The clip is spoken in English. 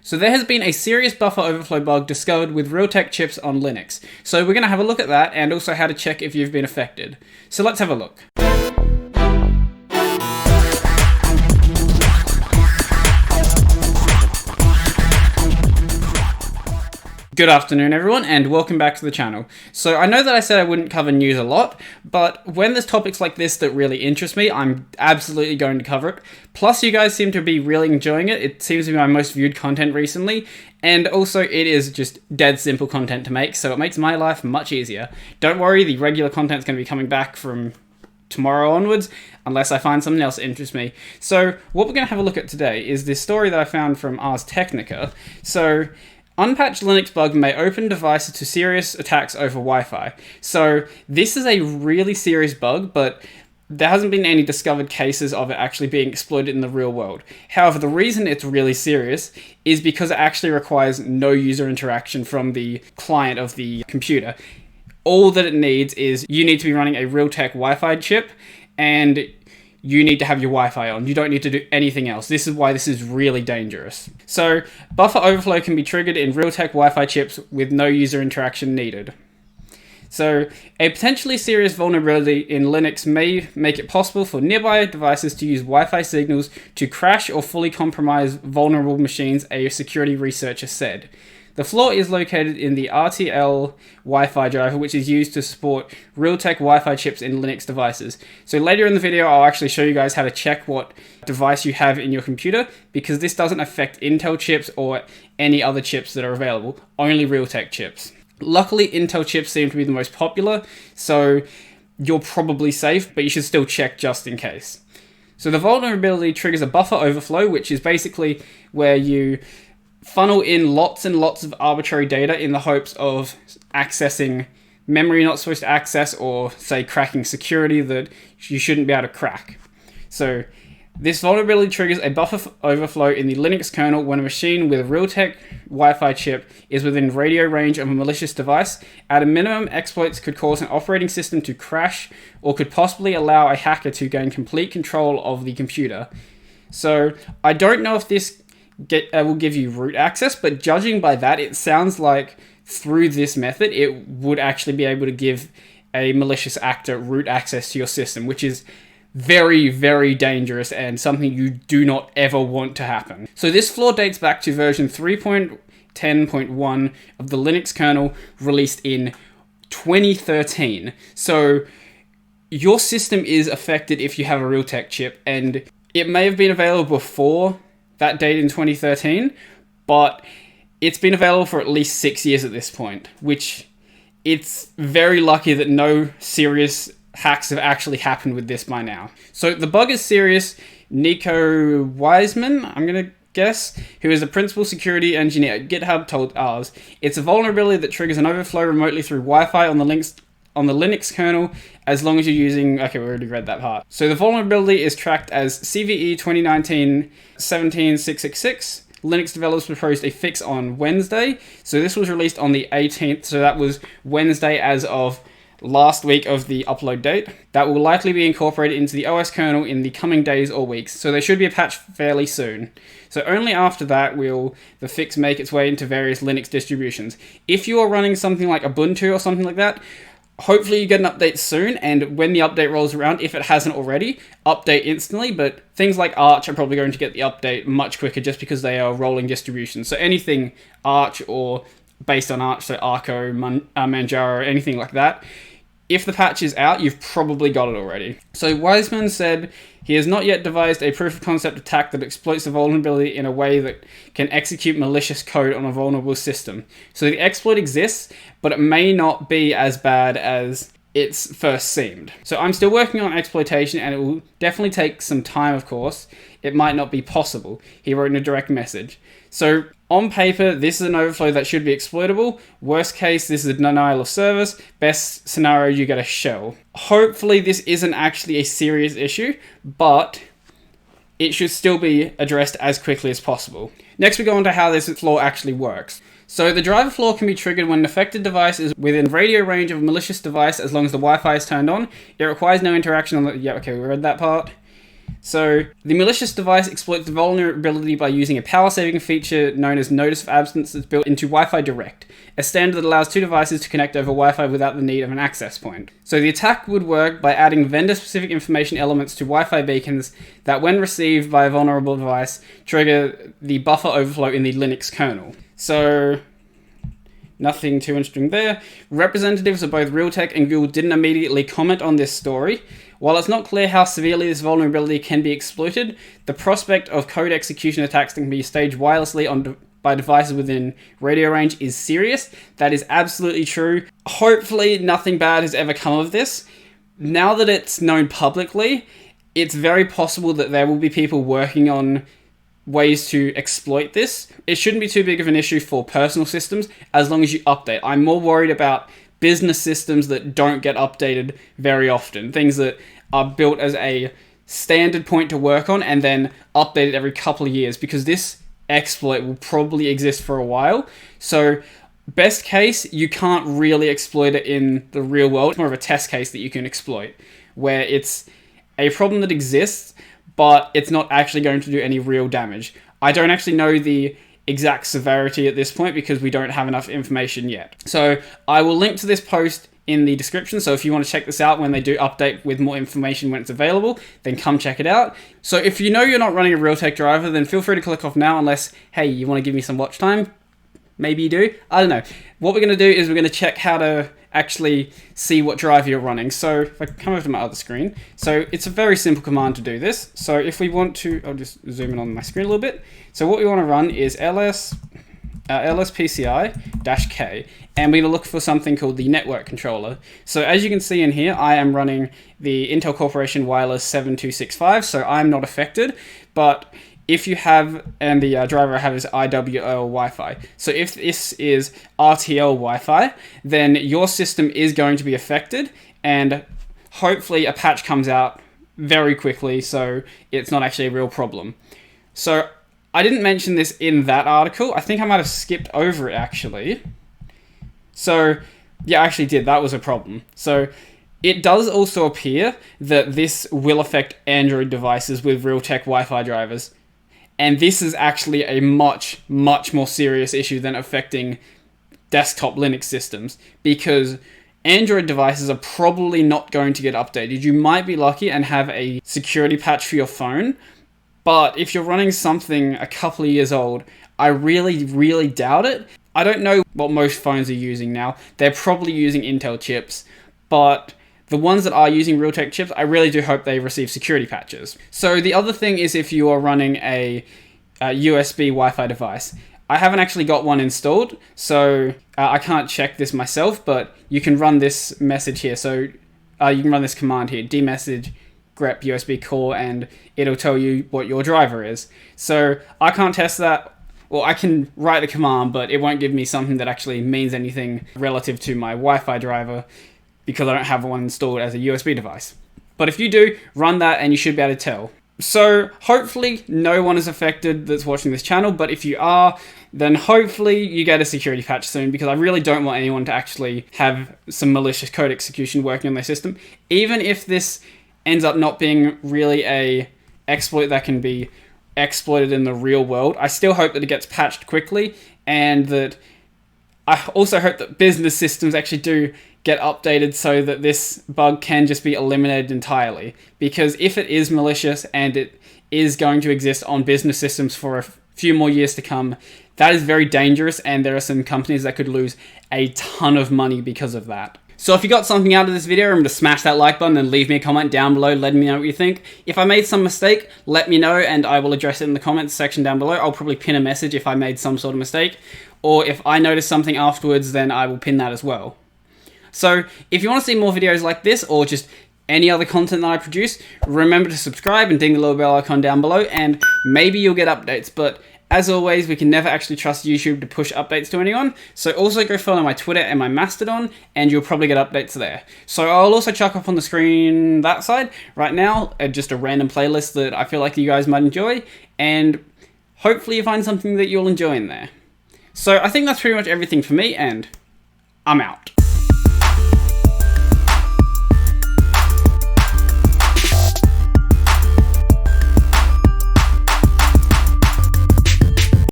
So there has been a serious buffer overflow bug discovered with Realtek chips on Linux. So we're going to have a look at that and also how to check if you've been affected. So let's have a look. Good afternoon everyone and welcome back to the channel. So I know that I said I wouldn't cover news a lot, but when there's topics like this that really interest me, I'm absolutely going to cover it. Plus you guys seem to be really enjoying it. It seems to be my most viewed content recently, and also it is just dead simple content to make, so it makes my life much easier. Don't worry, the regular content's going to be coming back from tomorrow onwards, unless I find something else that interests me. So what we're going to have a look at today is this story that I found from Ars Technica. So unpatched Linux bug may open devices to serious attacks over Wi-Fi. So this is a really serious bug, but there hasn't been any discovered cases of it actually being exploited in the real world. However, the reason it's really serious is because it actually requires no user interaction from the client of the computer. All that it needs is you need to be running a Realtek Wi-Fi chip, and you need to have your Wi-Fi on. You don't need to do anything else. This is why this is really dangerous. So, buffer overflow can be triggered in Realtek Wi-Fi chips with no user interaction needed. So, a potentially serious vulnerability in Linux may make it possible for nearby devices to use Wi-Fi signals to crash or fully compromise vulnerable machines, a security researcher said. The flaw is located in the RTL Wi-Fi driver, which is used to support Realtek Wi-Fi chips in Linux devices. So later in the video, I'll actually show you guys how to check what device you have in your computer, because this doesn't affect Intel chips or any other chips that are available, only Realtek chips. Luckily, Intel chips seem to be the most popular, so you're probably safe, but you should still check just in case. So the vulnerability triggers a buffer overflow, which is basically where you funnel in lots and lots of arbitrary data in the hopes of accessing memory you're not supposed to access, or say cracking security that you shouldn't be able to crack. So this vulnerability triggers a buffer overflow in the Linux kernel when a machine with a Realtek Wi-Fi chip is within radio range of a malicious device. At a minimum, exploits could cause an operating system to crash or could possibly allow a hacker to gain complete control of the computer. So I don't know if this will give you root access, but judging by that, it sounds like through this method, it would actually be able to give a malicious actor root access to your system, which is very, very dangerous and something you do not ever want to happen. So this flaw dates back to version 3.10.1 of the Linux kernel, released in 2013. So your system is affected if you have a Realtek chip, and it may have been available before that date in 2013, but it's been available for at least 6 years at this point, which it's very lucky that no serious hacks have actually happened with this by now. So the bug is serious. Nico Wiseman, I'm going to guess, who is the principal security engineer at GitHub, told Ars, it's a vulnerability that triggers an overflow remotely through Wi-Fi on the Linux kernel, as long as you're using... Okay, we already read that part. So the vulnerability is tracked as CVE 2019-17666. Linux developers proposed a fix on Wednesday. So this was released on the 18th. So that was Wednesday as of last week of the upload date. That will likely be incorporated into the OS kernel in the coming days or weeks. So there should be a patch fairly soon. So only after that will the fix make its way into various Linux distributions. If you are running something like Ubuntu or something like that, hopefully you get an update soon, and when the update rolls around, if it hasn't already, update instantly. But things like Arch are probably going to get the update much quicker just because they are rolling distributions. So anything Arch or based on Arch, so Arco, Manjaro, anything like that, if the patch is out, you've probably got it already. So Wiseman said he has not yet devised a proof of concept attack that exploits the vulnerability in a way that can execute malicious code on a vulnerable system. So the exploit exists, but it may not be as bad as it's first seemed. So I'm still working on exploitation, and it will definitely take some time, of course. It might not be possible, he wrote in a direct message. So on paper, this is an overflow that should be exploitable. Worst case, this is a denial of service. Best scenario, you get a shell. Hopefully this isn't actually a serious issue, but it should still be addressed as quickly as possible. Next, we go on to how this flaw actually works. So the driver flaw can be triggered when an affected device is within radio range of a malicious device as long as the Wi-Fi is turned on. It requires no interaction on the... Yeah, okay, we read that part. So, the malicious device exploits the vulnerability by using a power-saving feature known as Notice of Absence that's built into Wi-Fi Direct, a standard that allows two devices to connect over Wi-Fi without the need of an access point. So the attack would work by adding vendor-specific information elements to Wi-Fi beacons that, when received by a vulnerable device, trigger the buffer overflow in the Linux kernel. So, nothing too interesting there. Representatives of both Realtek and Google didn't immediately comment on this story. While it's not clear how severely this vulnerability can be exploited, the prospect of code execution attacks that can be staged wirelessly by devices within radio range is serious. That is absolutely true. Hopefully nothing bad has ever come of this. Now that it's known publicly, it's very possible that there will be people working on ways to exploit this. It shouldn't be too big of an issue for personal systems as long as you update. I'm more worried about business systems that don't get updated very often. Things that are built as a standard point to work on and then updated every couple of years, because this exploit will probably exist for a while. So best case, you can't really exploit it in the real world. It's more of a test case that you can exploit, where it's a problem that exists, but it's not actually going to do any real damage. I don't actually know the exact severity at this point because we don't have enough information yet. So I will link to this post in the description, so if you want to check this out when they do update with more information when it's available, then come check it out. So if you know you're not running a Realtek driver, then feel free to click off now, unless, hey, you want to give me some watch time. Maybe you do. I don't know. What we're going to do is we're going to check how to actually see what driver you're running. So if I come over to my other screen, so it's a very simple command to do this. So if we want to, I'll just zoom in on my screen a little bit. So what we want to run is lspci-k, and we're going to look for something called the network controller. So as you can see in here, I am running the Intel Corporation Wireless 7265, so I'm not affected, but if you have, and the driver I have is IWL Wi-Fi. So if this is RTL Wi-Fi, then your system is going to be affected, and hopefully a patch comes out very quickly, so it's not actually a real problem. So I didn't mention this in that article. I think I might have skipped over it, actually. So, yeah, I actually did. That was a problem. So it does also appear that this will affect Android devices with Realtek Wi-Fi drivers. And this is actually a much, much more serious issue than affecting desktop Linux systems, because Android devices are probably not going to get updated. You might be lucky and have a security patch for your phone, but if you're running something a couple of years old, I really, really doubt it. I don't know what most phones are using now. They're probably using Intel chips, but the ones that are using Realtek chips, I really do hope they receive security patches. So the other thing is if you are running a USB Wi-Fi device. I haven't actually got one installed, so I can't check this myself, but you can run this message here. So you can run this command here, dmessage grep USB core, and it'll tell you what your driver is. So I can't test that. Well, I can write the command, but it won't give me something that actually means anything relative to my Wi-Fi driver, because I don't have one installed as a USB device. But if you do, run that and you should be able to tell. So hopefully no one is affected that's watching this channel, but if you are, then hopefully you get a security patch soon, because I really don't want anyone to actually have some malicious code execution working on their system. Even if this ends up not being really a exploit that can be exploited in the real world, I still hope that it gets patched quickly, and that I also hope that business systems actually do get updated so that this bug can just be eliminated entirely. Because if it is malicious and it is going to exist on business systems for a few more years to come, that is very dangerous, and there are some companies that could lose a ton of money because of that. So if you got something out of this video, remember to smash that like button and leave me a comment down below letting me know what you think. If I made some mistake, let me know and I will address it in the comments section down below. I'll probably pin a message if I made some sort of mistake, or if I notice something afterwards, then I will pin that as well. So if you want to see more videos like this, or just any other content that I produce, remember to subscribe and ding the little bell icon down below, and maybe you'll get updates. But as always, we can never actually trust YouTube to push updates to anyone, so also go follow my Twitter and my Mastodon, and you'll probably get updates there. So I'll also chuck up on the screen that side right now, just a random playlist that I feel like you guys might enjoy, and hopefully you find something that you'll enjoy in there. So I think that's pretty much everything for me, and I'm out.